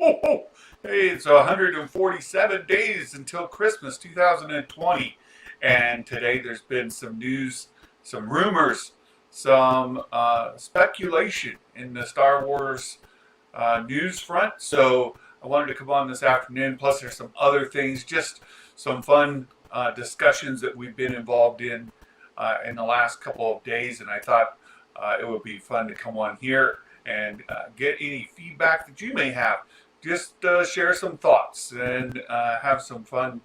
Hey, it's 147 days until Christmas 2020. And today there's been some news, some rumors, some speculation in the Star Wars news front. So I wanted to come on this afternoon. Plus, there's some other things, just some fun discussions that we've been involved in the last couple of days. And I thought it would be fun to come on here and get any feedback that you may have. Just share some thoughts and have some fun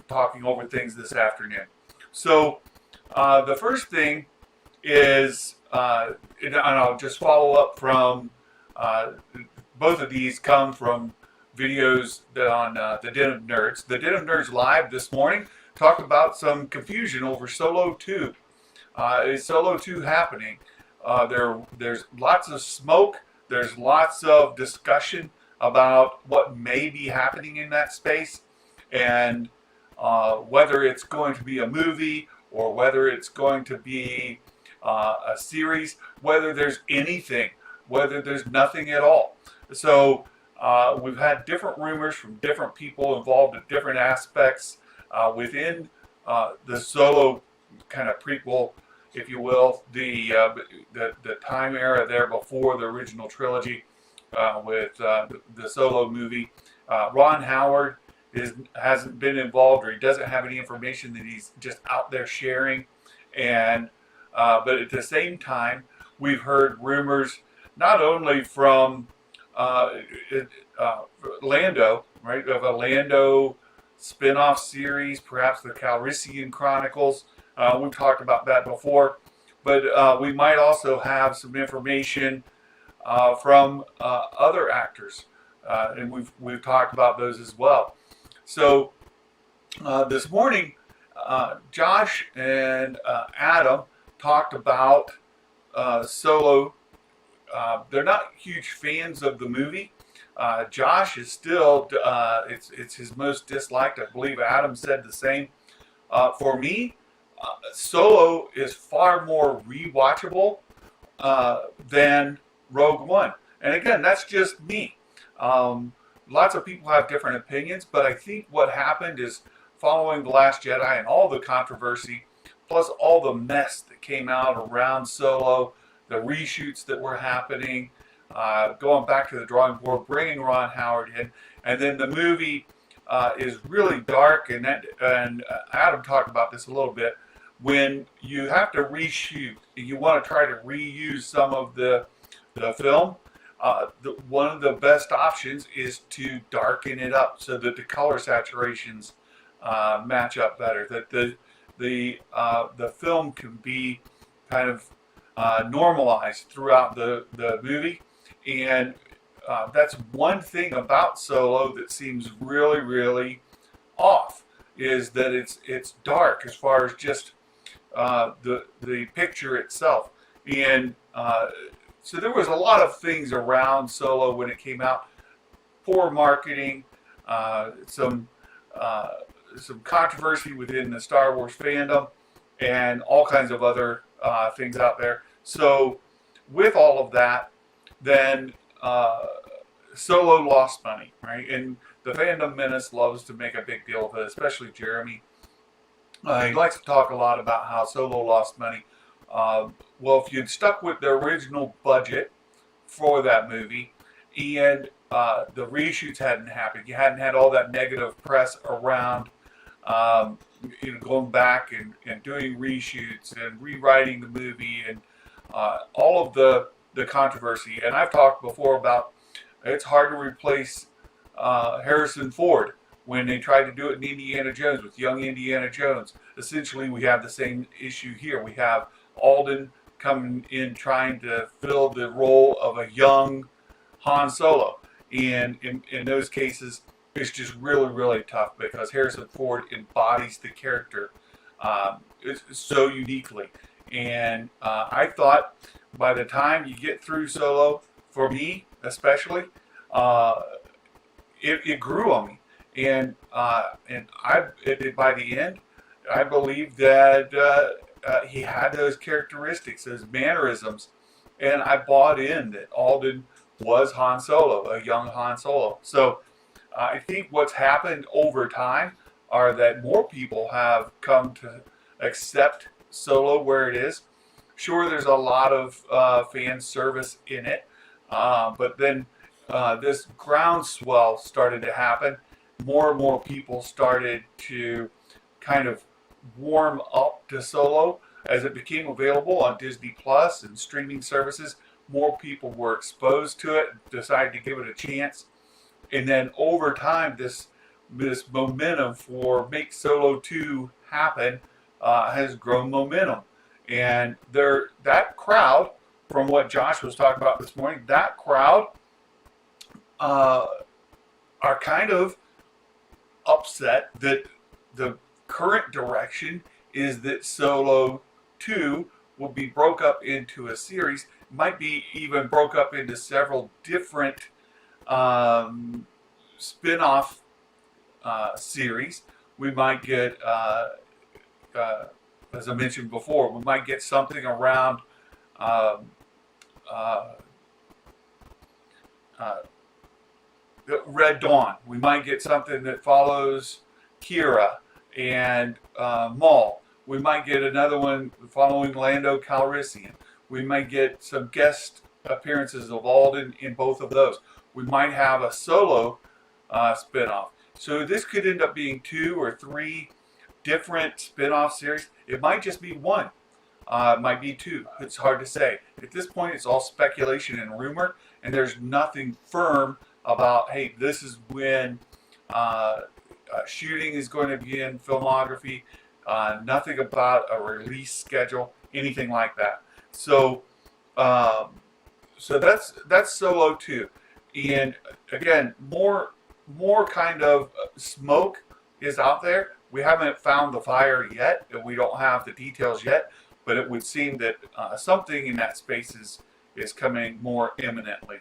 talking over things this afternoon. So the first thing is, and I'll just follow up from both of these come from videos on the Den of Nerds. The Den of Nerds Live this morning talked about some confusion over Solo 2. Is Solo 2 happening? There's lots of smoke. There's lots of discussion about what may be happening in that space, and whether it's going to be a movie or whether it's going to be a series, whether there's anything, whether there's nothing at all. So we've had different rumors from different people involved in different aspects within the Solo kind of prequel, if you will, the time era there before the original trilogy with the Solo movie. Ron Howard hasn't been involved, or he doesn't have any information that he's just out there sharing. And but at the same time, we've heard rumors not only from Lando, right, of a Lando spin-off series, perhaps the Calrissian Chronicles. We've talked about that before, but we might also have some information from other actors, and we've talked about those as well. So this morning, Josh and Adam talked about Solo. They're not huge fans of the movie. Josh is still, it's his most disliked. I believe Adam said the same. For me, Solo is far more rewatchable than Rogue One. And again, that's just me. Lots of people have different opinions, but I think what happened is following The Last Jedi and all the controversy, plus all the mess that came out around Solo, the reshoots that were happening, going back to the drawing board, bringing Ron Howard in, and then the movie is really dark, and Adam talked about this a little bit. When you have to reshoot, you want to try to reuse some of the film, one of the best options is to darken it up so that the color saturations match up better, that the film can be kind of normalized throughout the movie. And that's one thing about Solo that seems really, really off, is that it's dark as far as just the picture itself. And so there was a lot of things around Solo when it came out. Poor marketing, some controversy within the Star Wars fandom, and all kinds of other things out there. So with all of that, then Solo lost money, right? And the fandom menace loves to make a big deal of it, especially Jeremy. He likes to talk a lot about how Solo lost money. Well, if you'd stuck with the original budget for that movie, and the reshoots hadn't happened, you hadn't had all that negative press around going back and doing reshoots and rewriting the movie, and all of the controversy. And I've talked before about it's hard to replace Harrison Ford when they tried to do it in Indiana Jones with young Indiana Jones. Essentially, we have the same issue here. We have Alden coming in trying to fill the role of a young Han Solo. And in those cases, it's just really, really tough because Harrison Ford embodies the character so uniquely. And I thought by the time you get through Solo, for me especially, it grew on me. And by the end, I believe that he had those characteristics, those mannerisms, and I bought in that Alden was Han Solo, a young Han Solo. So I think what's happened over time are that more people have come to accept Solo where it is. Sure, there's a lot of fan service in it, but then this groundswell started to happen. More and more people started to kind of warm up to Solo as it became available on Disney Plus and streaming services. More people were exposed to it, decided to give it a chance, and then over time, this momentum for make Solo 2 happen has grown momentum, and that crowd, from what Josh was talking about this morning, that crowd uh, are kind of upset that the current direction is that Solo 2 will be broke up into a series, might be even broke up into several different spin-off series. We might get, as I mentioned before, we might get something around um, uh, uh, Red Dawn. We might get something that follows Kira and Maul. We might get another one following Lando Calrissian. We might get some guest appearances of Alden in both of those. We might have a Solo spinoff. So this could end up being 2 or 3 different spin-off series. It might just be 1. It might be 2. It's hard to say. At this point, it's all speculation and rumor, and there's nothing firm about, hey, this is when shooting is going to begin, filmography, nothing about a release schedule, anything like that. So, so that's Solo 2, and again, more kind of smoke is out there. We haven't found the fire yet, and we don't have the details yet, but it would seem that something in that space is coming more imminently.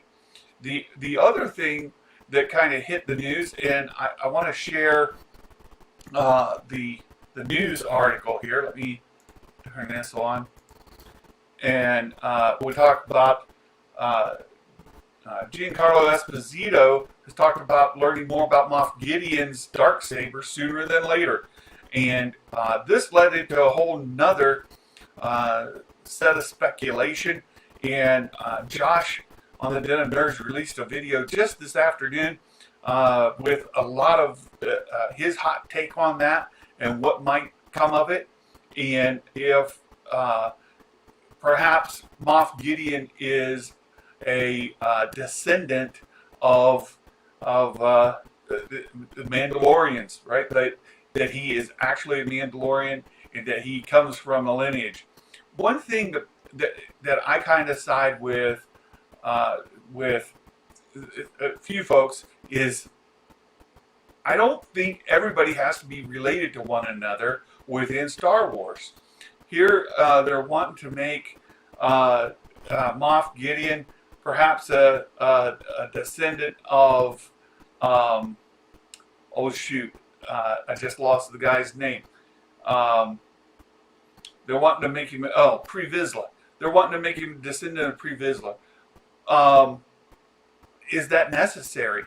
The other thing that kind of hit the news, and I want to share the news article here. Let me turn this on, and we'll talk about Giancarlo Esposito has talked about learning more about Moff Gideon's Darksaber sooner than later, and this led into a whole nother set of speculation. And Josh on the Den of Nerds released a video just this afternoon with a lot of his hot take on that and what might come of it, and if perhaps Moff Gideon is a descendant of the Mandalorians, right? That he is actually a Mandalorian and that he comes from a lineage. One thing that I kind of side with a few folks is I don't think everybody has to be related to one another within Star Wars. Here, they're wanting to make Moff Gideon perhaps a descendant of, oh shoot, I just lost the guy's name. They're wanting to make him, Pre Vizsla. They're wanting to make him a descendant of Pre Vizsla. Is that necessary?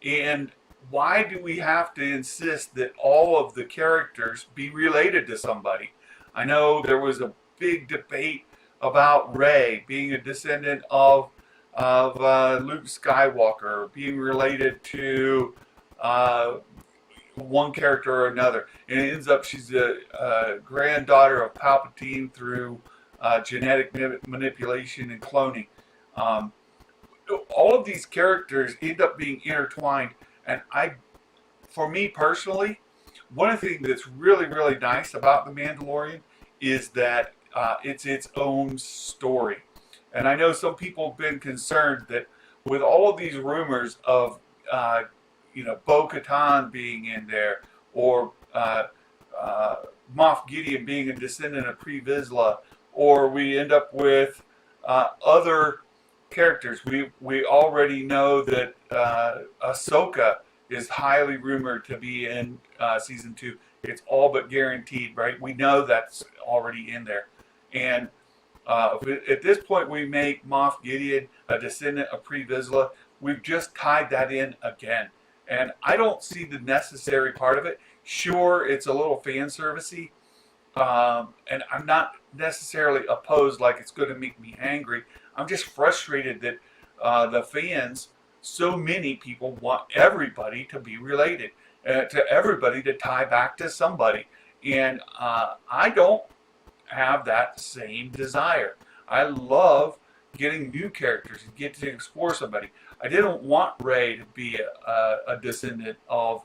And why do we have to insist that all of the characters be related to somebody? I know there was a big debate about Rey being a descendant of Luke Skywalker, being related to one character or another, and it ends up she's a granddaughter of Palpatine through genetic manipulation and cloning. All of these characters end up being intertwined, and for me personally, one of the things that's really, really nice about The Mandalorian is that it's its own story. And I know some people have been concerned that with all of these rumors of, Bo-Katan being in there, or Moff Gideon being a descendant of Pre Vizsla, or we end up with other characters. We already know that Ahsoka is highly rumored to be in season 2. It's all but guaranteed, right? We know that's already in there, and At this point we make Moff Gideon a descendant of Pre Vizsla, we've just tied that in again. And I don't see the necessary part of it. Sure, it's a little fan servicey, and I'm not necessarily opposed like it's going to make me angry. I'm just frustrated that the fans, so many people want everybody to be related, to everybody to tie back to somebody. And I don't have that same desire. I love getting new characters and get to explore somebody. I didn't want Rey to be a descendant of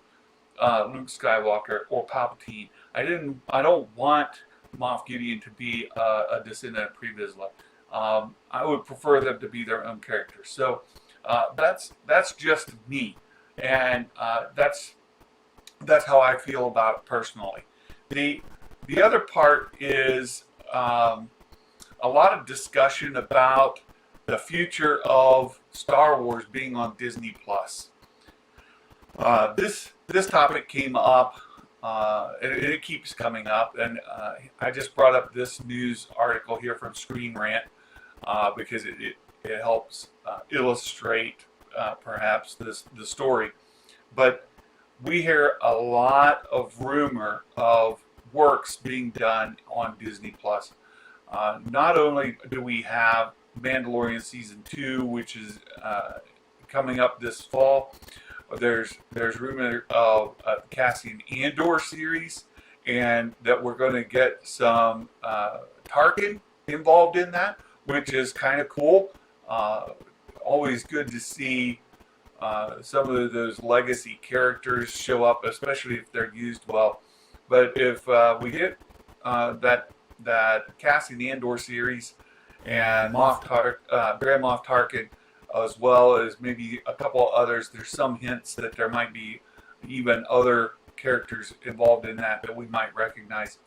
Luke Skywalker or Palpatine. I don't want Moff Gideon to be a descendant of Pre Vizsla. I would prefer them to be their own characters. So that's just me, and that's how I feel about it personally. The other part is a lot of discussion about the future of Star Wars being on Disney Plus. This topic came up, and it keeps coming up, and I just brought up this news article here from Screen Rant because it helps illustrate perhaps the story. But we hear a lot of rumor of works being done on Disney Plus. Not only do we have Mandalorian Season 2, which is coming up this fall, there's rumor of Cassian Andor series, and that we're going to get some Tarkin involved in that, which is kind of cool. Always good to see some of those legacy characters show up, especially if they're used well. But if we get that Cassian Andor series and Grand Moff Tarkin, as well as maybe a couple others, there's some hints that there might be even other characters involved in that we might recognize.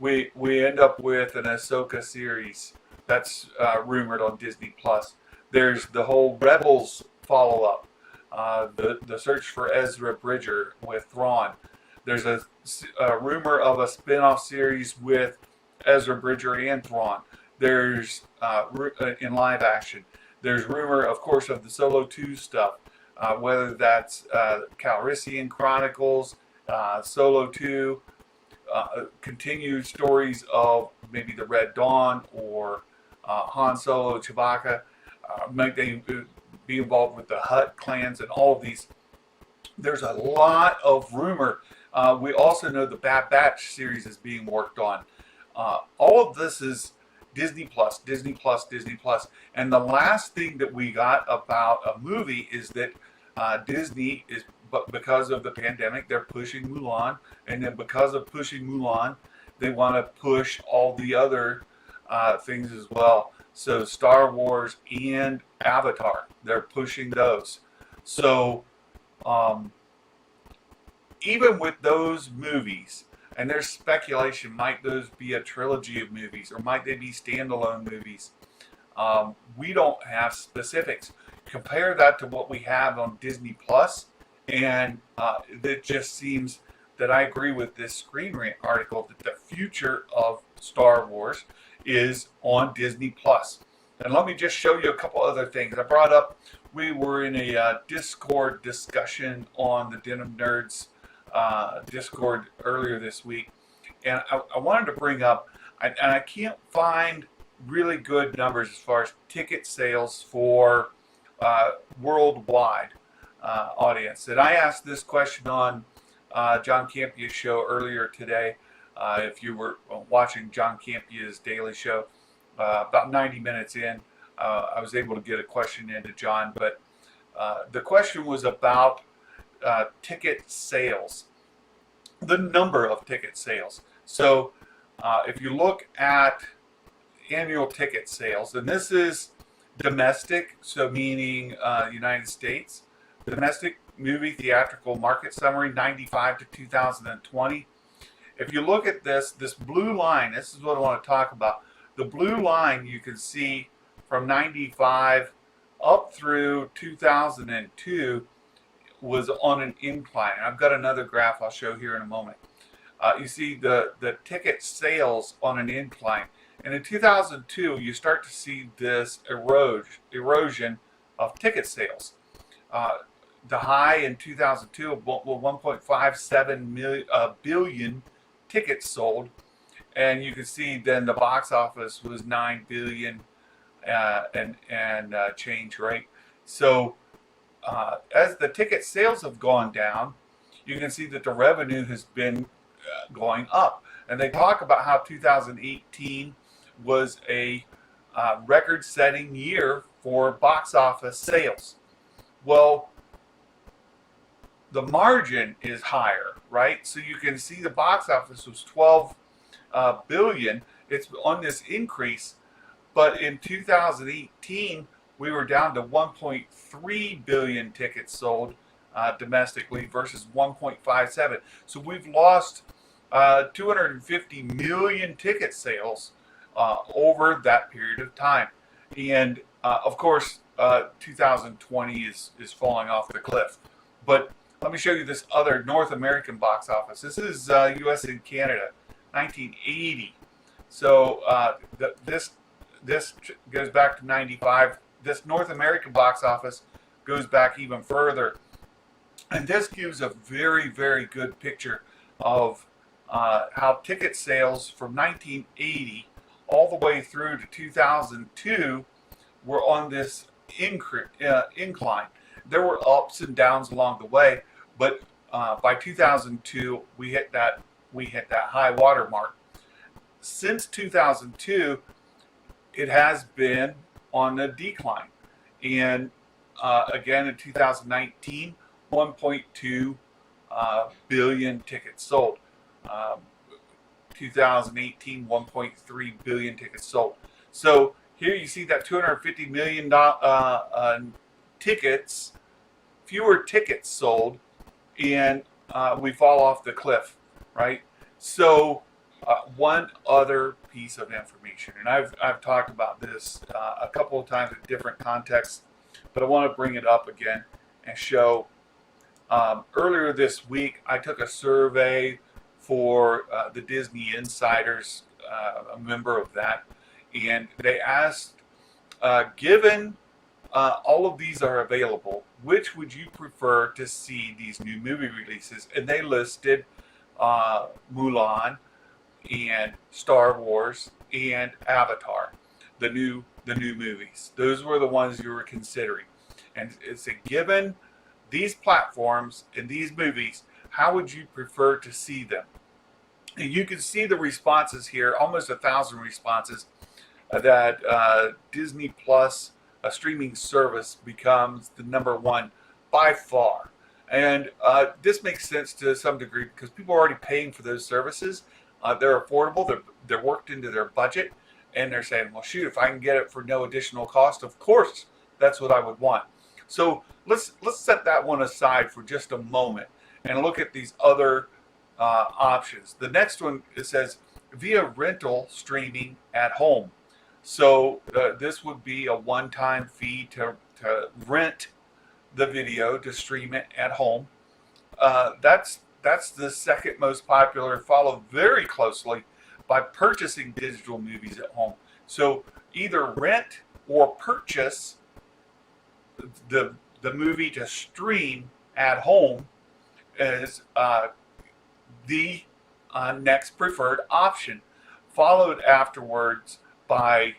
We end up with an Ahsoka series that's rumored on Disney Plus. There's the whole Rebels follow-up, the search for Ezra Bridger with Thrawn. There's a rumor of a spin-off series with Ezra Bridger and Thrawn. There's in live action. There's rumor, of course, of the Solo 2 stuff, whether that's Calrissian Chronicles, Solo 2, continued stories of maybe the Red Dawn or Han Solo, Chewbacca. Might they be involved with the Hutt clans and all of these? There's a lot of rumor. We also know the Bad Batch series is being worked on. All of this is Disney Plus, Disney Plus, Disney Plus. And the last thing that we got about a movie is that Disney is, but because of the pandemic, they're pushing Mulan. And then because of pushing Mulan, they want to push all the other things as well. So Star Wars and Avatar, they're pushing those. So even with those movies, and there's speculation, might those be a trilogy of movies or might they be standalone movies? We don't have specifics. Compare that to what we have on Disney Plus, and it just seems that I agree with this Screen Rant article that the future of Star Wars is on Disney Plus. And let me just show you a couple other things. I brought up, we were in a Discord discussion on the Denim Nerds Discord earlier this week, and I wanted to bring up, and I can't find really good numbers as far as ticket sales for worldwide audience. And I asked this question on John Campia's show earlier today. If you were watching John Campia's daily show, about 90 minutes in, I was able to get a question into John, but the question was about ticket sales, the number of ticket sales. So if you look at annual ticket sales, and this is domestic, so meaning United States, domestic movie theatrical market summary 95 to 2020. If you look at this blue line, this is what I want to talk about. The blue line you can see from 95 up through 2002 was on an incline. I've got another graph I'll show here in a moment. You see the ticket sales on an incline. And in 2002, you start to see this erosion of ticket sales. Uh, the high in 2002 was 1.57 billion tickets sold, and you can see then the box office was 9 billion and change, right? So as the ticket sales have gone down, you can see that the revenue has been going up. And they talk about how 2018 was a record-setting year for box office sales. Well, the margin is higher, right? So you can see the box office was 12 billion. It's on this increase, but in 2018 we were down to 1.3 billion tickets sold domestically versus 1.57. So we've lost 250 million ticket sales over that period of time, and of course 2020 is falling off the cliff. But let me show you this other North American box office. This is U.S. and Canada, 1980. So this goes back to 95. This North American box office goes back even further, and this gives a very, very good picture of how ticket sales from 1980 all the way through to 2002 were on this incline. There were ups and downs along the way, but by 2002 we hit that high water mark. Since 2002, it has been on a decline, and again in 2019, 1.2 billion tickets sold. 2018, 1.3 billion tickets sold. So here you see that 250 million tickets, fewer tickets sold, and we fall off the cliff, right? So one other piece of information, and I've talked about this a couple of times in different contexts, but I want to bring it up again and show. Earlier this week, I took a survey for the Disney Insiders, a member of that, and they asked, given all of these are available, which would you prefer to see these new movie releases? And they listed Mulan and Star Wars and Avatar, the new movies. Those were the ones you were considering. And it's a given these platforms and these movies, how would you prefer to see them? And you can see the responses here, almost 1,000 responses, that Disney Plus, a streaming service, becomes the number one by far. And this makes sense to some degree because people are already paying for those services. They're affordable, they're worked into their budget, and they're saying, well, shoot, if I can get it for no additional cost, of course, that's what I would want. So let's set that one aside for just a moment and look at these other options. The next one, it says via rental streaming at home. So this would be a one-time fee to rent the video to stream it at home. That's the second most popular, followed very closely by purchasing digital movies at home. So either rent or purchase the movie to stream at home is the next preferred option, followed afterwards by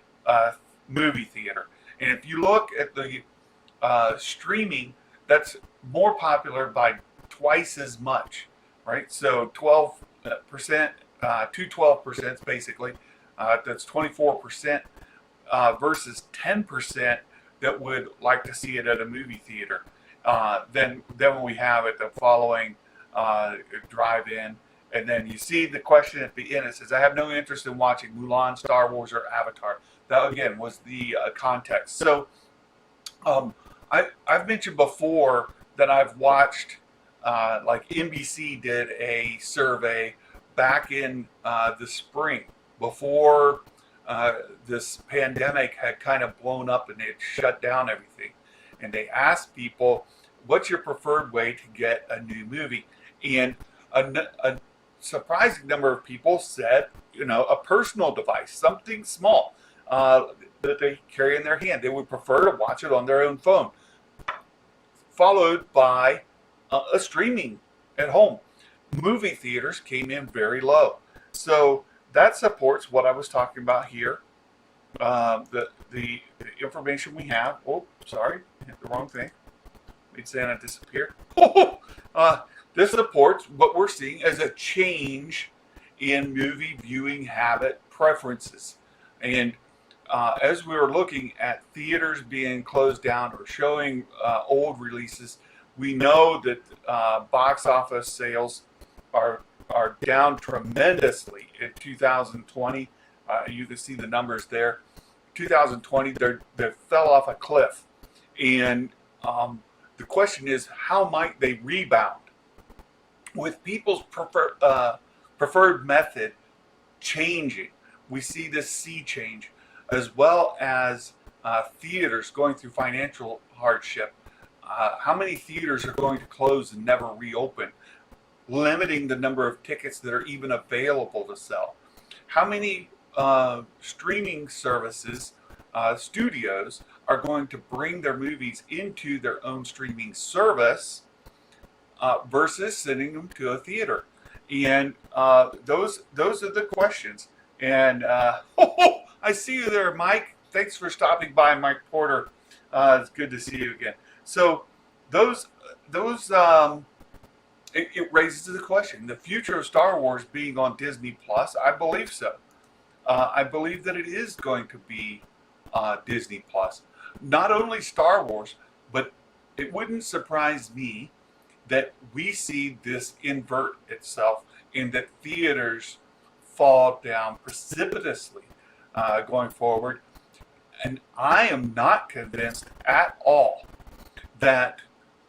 movie theater. And if you look at the streaming, that's more popular by twice as much, right? So 12% to 12% basically, that's 24% versus 10% that would like to see it at a movie theater. Then we have it the following drive-in, and then you see the question at the end. It says, I have no interest in watching Mulan, Star Wars, or Avatar. That, again, was the context. So I've mentioned before that I've watched, like NBC did a survey back in the spring before this pandemic had kind of blown up and it shut down everything. And they asked people, what's your preferred way to get a new movie? And surprising number of people said, a personal device, something small that they carry in their hand. They would prefer to watch it on their own phone, followed by a streaming at home. Movie theaters came in very low. So that supports what I was talking about here. The information we have. Oh, sorry, I hit the wrong thing. Made Santa disappear. This supports what we're seeing as a change in movie viewing habit preferences. And as we were looking at theaters being closed down or showing old releases, we know that box office sales are down tremendously in 2020. You can see the numbers there. 2020, they fell off a cliff, and the question is, how might they rebound? With people's preferred method changing, we see this sea change, as well as theaters going through financial hardship. How many theaters are going to close and never reopen, limiting the number of tickets that are even available to sell? How many streaming services, studios, are going to bring their movies into their own streaming service versus sending them to a theater? And those are the questions. And I see you there, Mike. Thanks for stopping by, Mike Porter. It's good to see you again. So it raises the question: the future of Star Wars being on Disney Plus. I believe so. I believe that it is going to be Disney Plus. Not only Star Wars, but it wouldn't surprise me that we see this invert itself, and that theaters fall down precipitously going forward. And I am not convinced at all that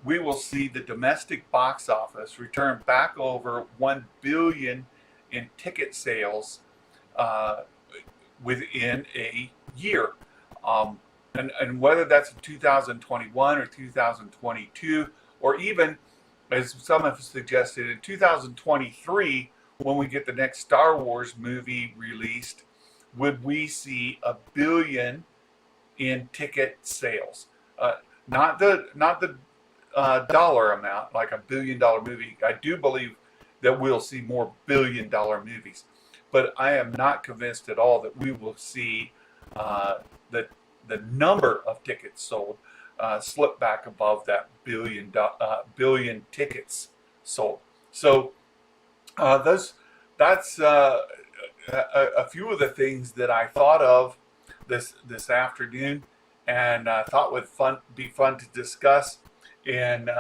we will see the domestic box office return back over 1 billion in ticket sales within a year. And whether that's in 2021 or 2022, or even, as some have suggested, in 2023, when we get the next Star Wars movie released, would we see 1 billion in ticket sales? Not the dollar amount, like $1 billion movie. I do believe that we'll see more $1 billion movies, but I am not convinced at all that we will see the number of tickets sold slip back above that billion tickets sold. So that's a few of the things that I thought of this afternoon, and thought would be fun to discuss and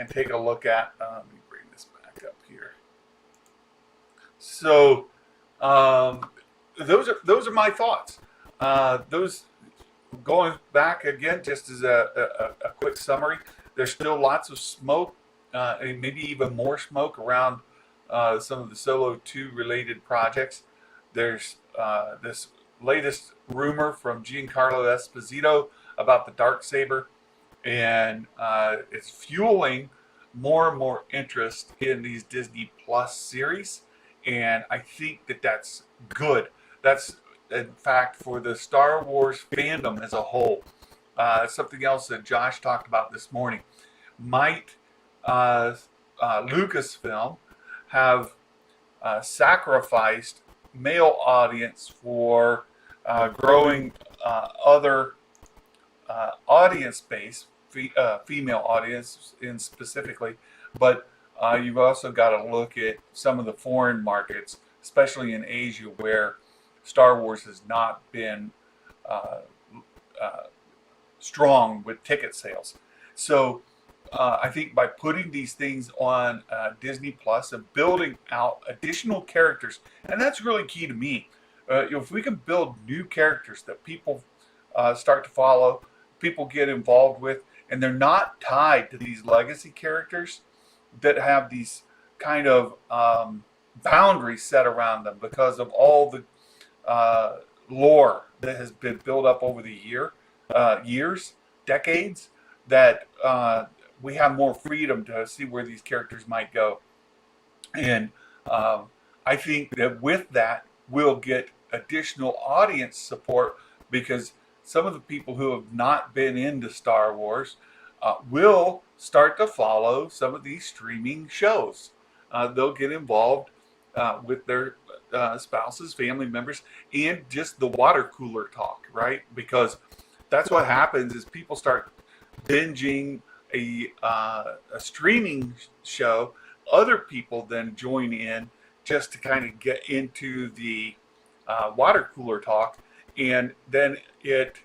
take a look at. Let me bring this back up here. So those are my thoughts. Those, going back again, just as a quick summary, there's still lots of smoke, and maybe even more smoke around some of the Solo 2 related projects. There's this latest rumor from Giancarlo Esposito about the Darksaber, and it's fueling more and more interest in these Disney Plus series, and I think that that's good. That's, in fact, for the Star Wars fandom as a whole. Something else that Josh talked about this morning. Might Lucasfilm have sacrificed male audience for growing other audience base, female audience in specifically, but you've also got to look at some of the foreign markets, especially in Asia, where Star Wars has not been strong with ticket sales. So I think by putting these things on Disney Plus and building out additional characters, and that's really key to me. If we can build new characters that people start to follow, people get involved with, and they're not tied to these legacy characters that have these kind of boundaries set around them because of all the lore that has been built up over the years, decades, that we have more freedom to see where these characters might go. And Um, I think that with that, we'll get additional audience support because some of the people who have not been into Star Wars will start to follow some of these streaming shows. They'll get involved with their spouses, family members, and just the water cooler talk, right? Because that's what happens is people start binging a streaming show. Other people then join in just to kind of get into the water cooler talk, and then it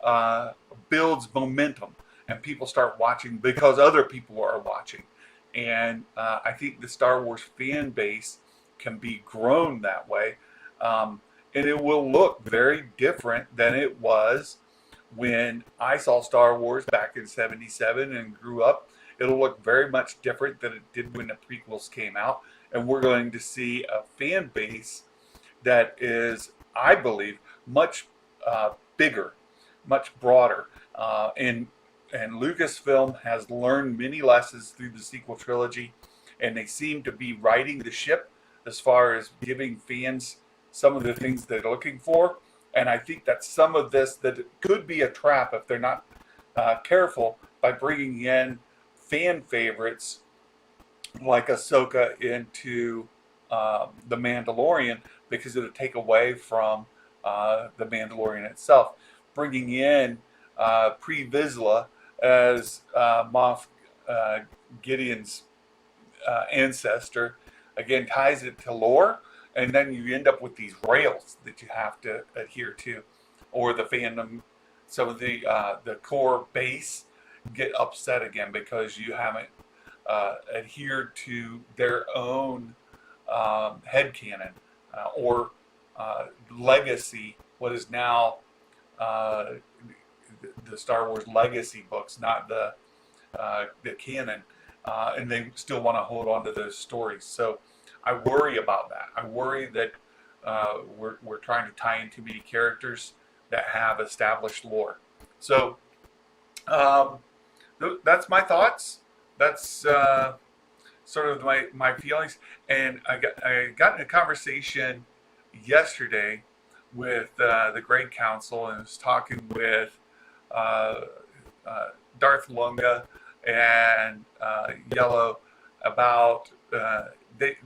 uh, builds momentum, and people start watching because other people are watching. And I think the Star Wars fan base can be grown that way, um, and it will look very different than it was when I saw Star Wars back in '77 and grew up. It'll look very much different than it did when the prequels came out, and we're going to see a fan base that is, I believe, much bigger, much broader. And Lucasfilm has learned many lessons through the sequel trilogy, and they seem to be righting the ship as far as giving fans some of the things they're looking for. And I think that some of this that could be a trap if they're not careful by bringing in fan favorites like Ahsoka into the Mandalorian, because it'll take away from the Mandalorian itself. Bringing in Pre Vizsla as Moff Gideon's ancestor again ties it to lore, and then you end up with these rails that you have to adhere to, or the fandom. Some of the core base get upset again because you haven't adhered to their own headcanon or legacy, what is now the Star Wars legacy books, not the canon, and they still want to hold on to those stories. So I worry about that. I worry that we're trying to tie in too many characters that have established lore. So that's my thoughts. That's sort of my feelings. And I got in a conversation yesterday with the Great Council, and was talking with Darth Lunga and Yellow about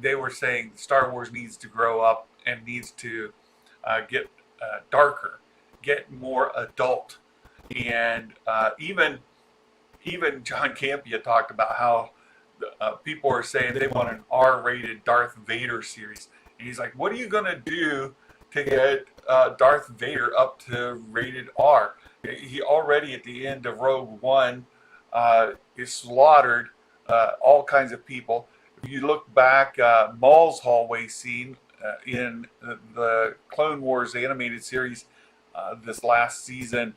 they were saying Star Wars needs to grow up and needs to get darker, get more adult, and even John Campea talked about how people are saying they want an R-rated Darth Vader series, and he's like, "What are you gonna do to get Darth Vader up to rated R?" He already at the end of Rogue One is slaughtered all kinds of people. If you look back, Maul's hallway scene in the Clone Wars animated series this last season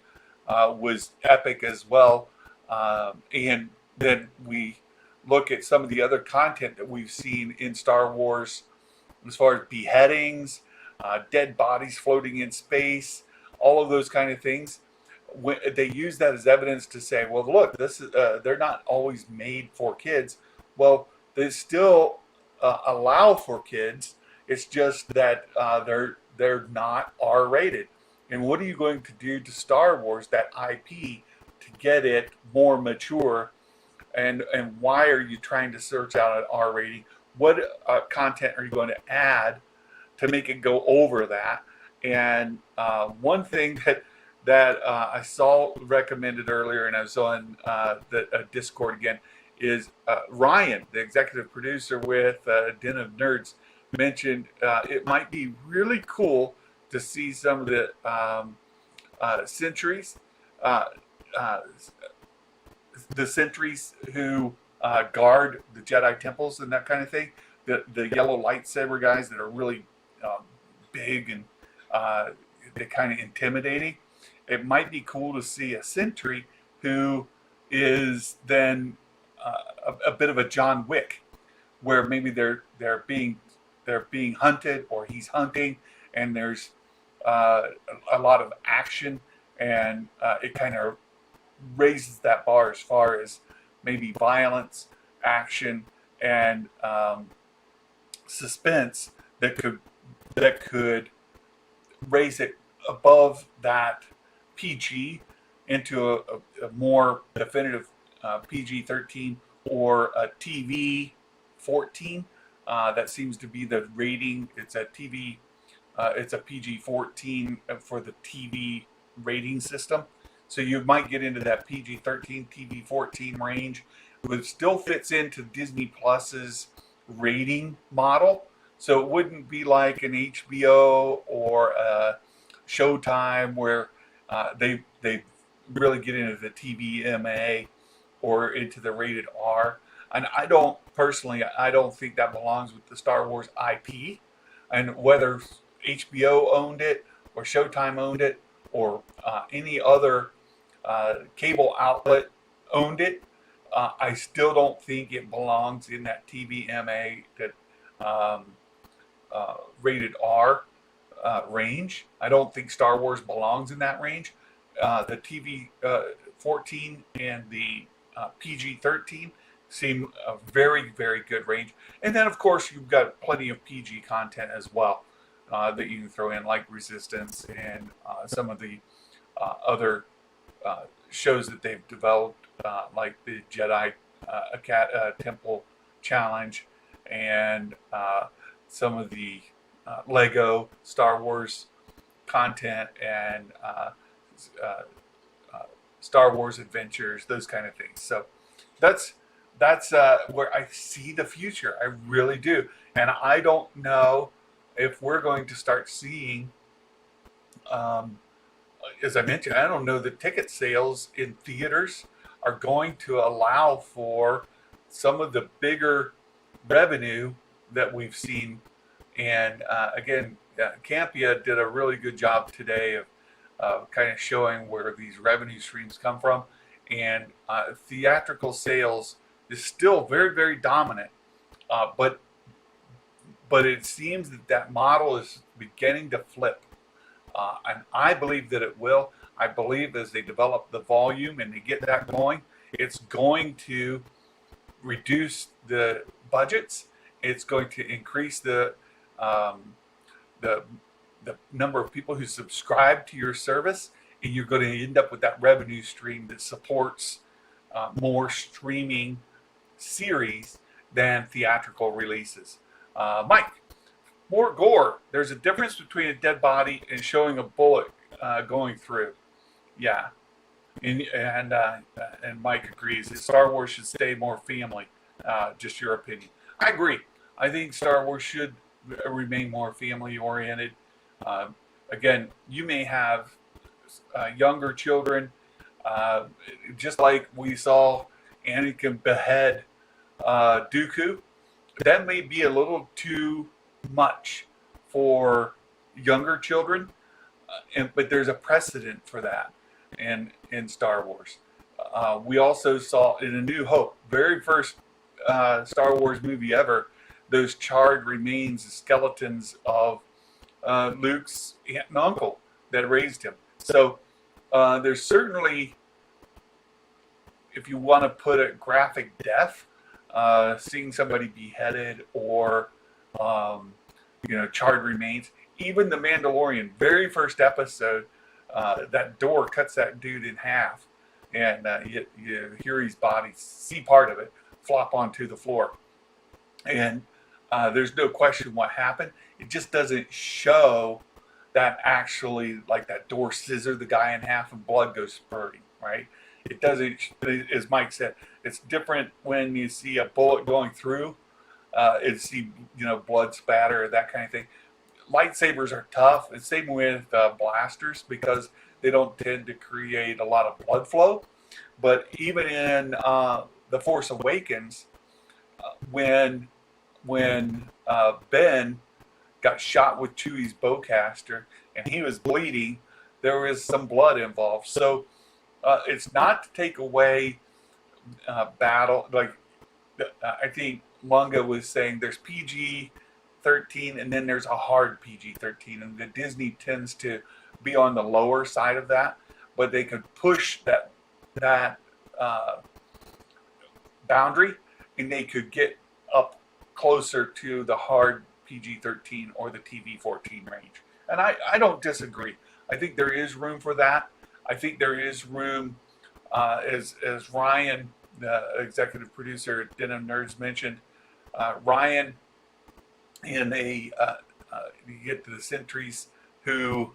was epic as well. And then we look at some of the other content that we've seen in Star Wars as far as beheadings, dead bodies floating in space, all of those kind of things. When they use that as evidence to say, well, look, this is they're not always made for kids. Well, they still allow for kids. It's just that they're not R-rated. And what are you going to do to Star Wars, that IP, to get it more mature? And why are you trying to search out an R rating? What content are you going to add to make it go over that? And one thing that I saw recommended earlier, and I was on the Discord again, is Ryan, the executive producer with Den of Nerds, mentioned it might be really cool to see some of the sentries, who guard the Jedi temples and that kind of thing. The yellow lightsaber guys that are really big and they're kind of intimidating. It might be cool to see a sentry who is then a bit of a John Wick, where maybe they're being hunted, or he's hunting, and there's a lot of action, and it kind of raises that bar as far as maybe violence, action, and suspense that could raise it above that PG into a more definitive PG-13 or a TV 14. That seems to be the rating. It's a TV. It's a PG-14 for the TV rating system. So you might get into that PG-13, TV-14 range, but it still fits into Disney Plus's rating model. So it wouldn't be like an HBO or a Showtime where they really get into the TVMA or into the rated R. And I don't personally, I don't think that belongs with the Star Wars IP. And whether HBO owned it or Showtime owned it or any other cable outlet owned it, I still don't think it belongs in that TVMA that rated R range. I don't think Star Wars belongs in that range. The TV 14 and the PG 13 seem a very, very good range. And then, of course, you've got plenty of PG content as well that you can throw in, like Resistance and some of the other shows that they've developed, like the Jedi Temple Challenge and some of the Lego Star Wars content and Star Wars Adventures, those kind of things. So that's where I see the future. I really do, and I don't know if we're going to start seeing. As I mentioned, I don't know that ticket sales in theaters are going to allow for some of the bigger revenue that we've seen. And again, Campia did a really good job today of kind of showing where these revenue streams come from. And theatrical sales is still very, very dominant. But it seems that model is beginning to flip. And I believe that it will. I believe as they develop the volume and they get that going, it's going to reduce the budgets. It's going to increase the number of people who subscribe to your service, and you're going to end up with that revenue stream that supports more streaming series than theatrical releases. Mike, more gore. There's a difference between a dead body and showing a bullet going through. Yeah, and Mike agrees that Star Wars should stay more family. Just your opinion. I agree. I think Star Wars should remain more family oriented. Again, you may have younger children, just like we saw Anakin behead Dooku. That may be a little too much for younger children, but there's a precedent for that in Star Wars. We also saw in A New Hope, very first Star Wars movie ever, those charred remains, skeletons of Luke's aunt and uncle that raised him. So there's certainly, if you want to put a graphic death, seeing somebody beheaded or charred remains. Even the Mandalorian, very first episode, that door cuts that dude in half, and you hear his body, see part of it, flop onto the floor. And there's no question what happened. It just doesn't show that actually, like that door scissored the guy in half and blood goes spurting, right? It doesn't, as Mike said, it's different when you see a bullet going through, and see, blood spatter, that kind of thing. Lightsabers are tough. It's same with blasters because they don't tend to create a lot of blood flow. But even in The Force Awakens, when Ben got shot with Chewie's bowcaster and he was bleeding, there was some blood involved. So it's not to take away battle. Like I think Lunga was saying, there's PG-13 and then there's a hard PG-13, and the Disney tends to be on the lower side of that, but they could push that boundary, and they could get up closer to the hard PG-13 or the TV-14 range. And I don't disagree. I think there is room for that. I think there is room, as Ryan, the executive producer at Denim Nerds, mentioned, Ryan in you get to the Sentries, who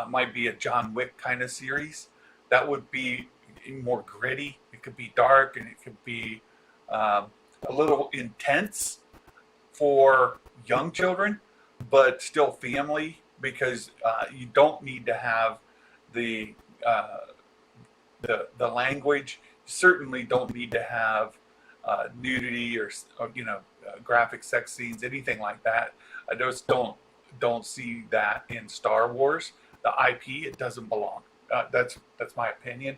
might be a John Wick kind of series. That would be more gritty. It could be dark, and it could be a little intense for young children, but still family, because you don't need to have the language. You certainly don't need to have nudity or graphic sex scenes, anything like that. I just don't see that in Star Wars. The IP, it doesn't belong. That's my opinion.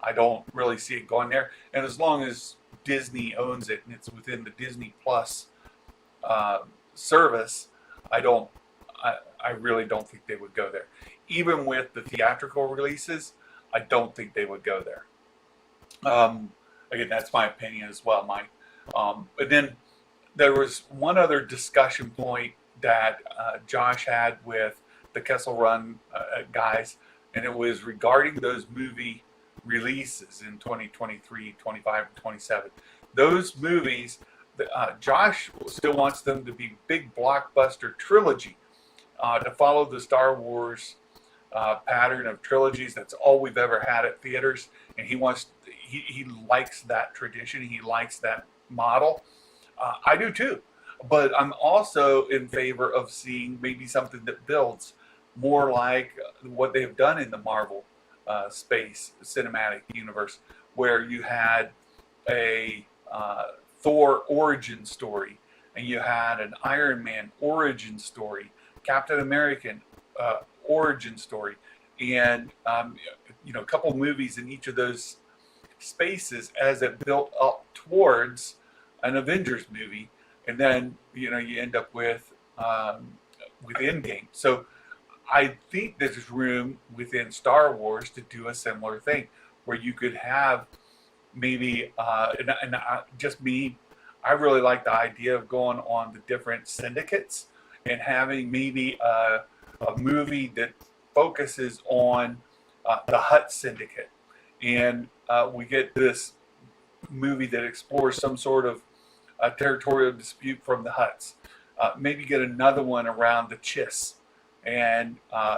I don't really see it going there. And as long as Disney owns it and it's within the Disney Plus service, I really don't think they would go there. Even with the theatrical releases, I don't think they would go there. Again, that's my opinion as well, Mike. But then there was one other discussion point that Josh had with the Kessel Run guys, and it was regarding those movie releases in 2023, 25, and 27. Those movies, Josh still wants them to be big blockbuster trilogy, to follow the Star Wars pattern of trilogies. That's all we've ever had at theaters, and he likes that tradition. He likes that model. I do too, but I'm also in favor of seeing maybe something that builds more like what they've done in the Marvel space cinematic universe, where you had a Thor origin story, and you had an Iron Man origin story, Captain American origin story, and a couple movies in each of those spaces as it built up towards an Avengers movie, and then you end up with Endgame. So I think there's room within Star Wars to do a similar thing, where you could have maybe just me. I really like the idea of going on the different syndicates and having maybe a movie that focuses on the Hutt Syndicate, and we get this movie that explores some sort of territorial dispute from the Hutts. Maybe get another one around the Chiss, and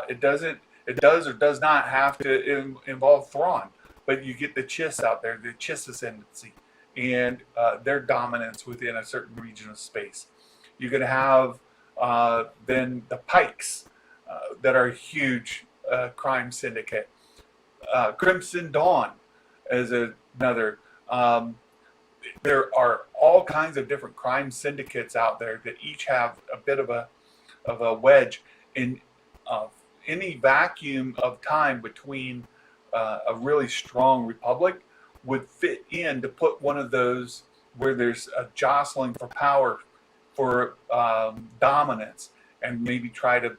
it does or does not have to involve Thrawn, but you get the Chiss out there, the Chiss ascendancy, and their dominance within a certain region of space. You could have then the Pikes, that are a huge crime syndicate. Crimson Dawn as another. There are all kinds of different crime syndicates out there that each have a bit of a wedge in any vacuum of time between a really strong republic would fit in to put one of those where there's a jostling for power, for dominance, and maybe try to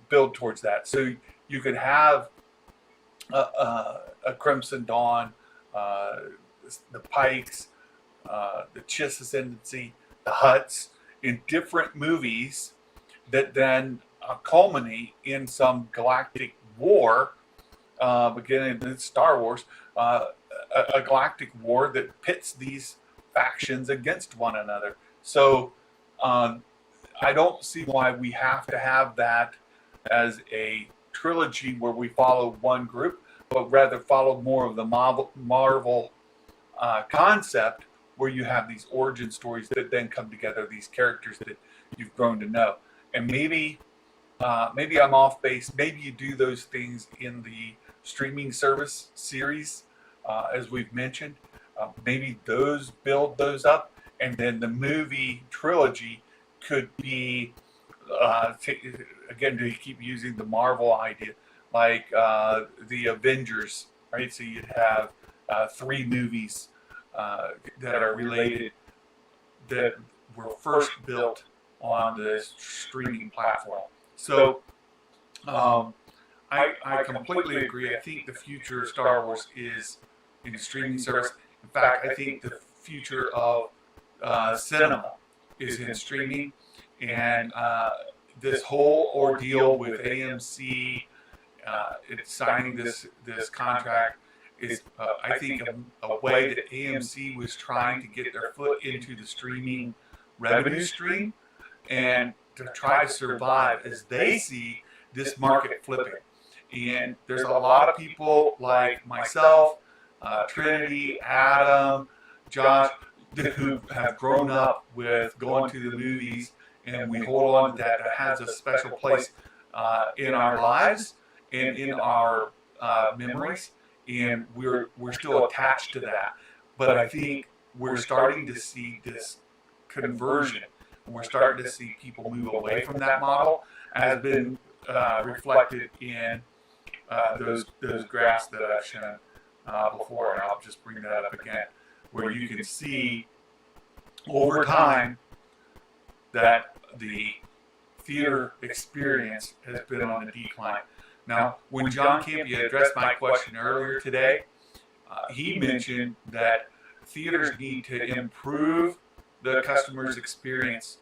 build towards that. So you could have a Crimson Dawn, the Pikes, the Chiss Ascendancy, the Hutts, in different movies that then culminate in some galactic war, beginning in Star Wars, a galactic war that pits these factions against one another. So I don't see why we have to have that as a trilogy where we follow one group, but rather follow more of the Marvel concept, where you have these origin stories that then come together, these characters that you've grown to know. And maybe I'm off base. Maybe you do those things in the streaming service series, as we've mentioned. Maybe build those up, and then the movie trilogy could be, again, to keep using the Marvel idea, like the Avengers, right? So you'd have 3 movies that are related, that were first built on the streaming platform. So I completely agree. I think the future of Star Wars is in the streaming service. In fact, I think the future of cinema is in streaming, and this whole ordeal with AMC signing this contract is, I think, a way that AMC was trying to get their foot into the streaming revenue stream and to try to survive as they see this market flipping. And there's a lot of people like myself, Trinity, Adam, Josh, who have grown up with going to the movies, and we hold on to that. That has a special place in our lives and in our memories, and we're still attached to that. But I think we're starting to see this conversion, and we're starting to see people move away from that model, as been reflected in those graphs that I've shown before, and I'll just bring that up again, where you can see over time that the theater experience has been on the decline. Now, when John Campia addressed my question earlier today, he mentioned that theaters need to improve the customer's experience,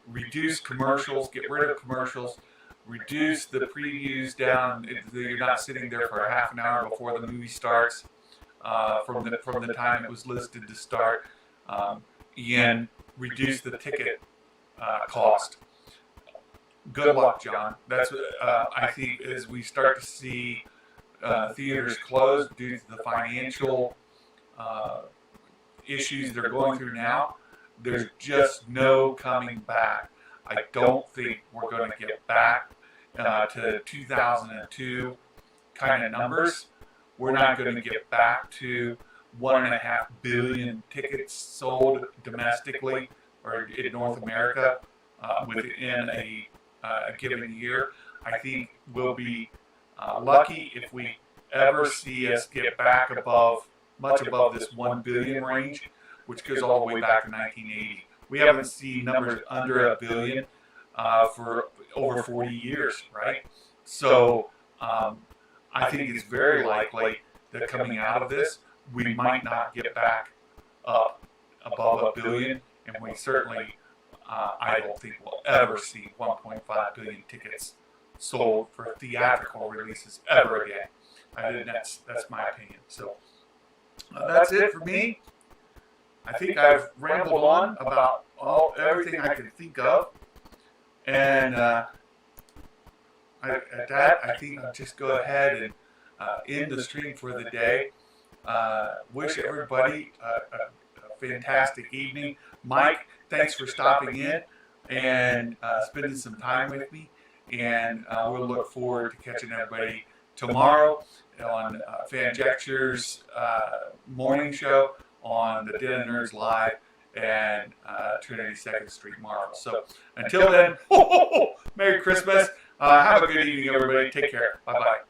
reduce commercials, get rid of commercials, reduce the previews down. You're not sitting there for a half an hour before the movie starts, from the time it was listed to start, and reduce the ticket cost. Good luck, John. That's I think as we start to see theaters close due to the financial issues they're going through now, there's just no coming back. I don't think we're going to get back to 2002 kind of numbers. We're not going to get back to 1.5 billion tickets sold domestically or in North America within a given year. I think we'll be lucky if we ever see us get back much above this 1 billion range, which goes all the way back to 1980. We haven't seen numbers under 1 billion for over 40 years, right? So I think it's very likely that coming out of this, we might not get back up above 1 billion, and we certainly, I don't think we'll ever see 1.5 billion tickets sold for theatrical releases ever again. I think that's my opinion. So that's it for me. I think I've rambled on about everything I can think of, and at that, I think I'll just go ahead and end the stream for the day. Wish everybody a fantastic evening. Mike, thanks for stopping in and spending some time with me, and we'll look forward to catching everybody tomorrow on Fanjecture's morning show on the Den of Nerds Live and Trinity 2nd Street Marvel. So until then, Merry Christmas. Have a good evening, everybody. Take care. Bye-bye.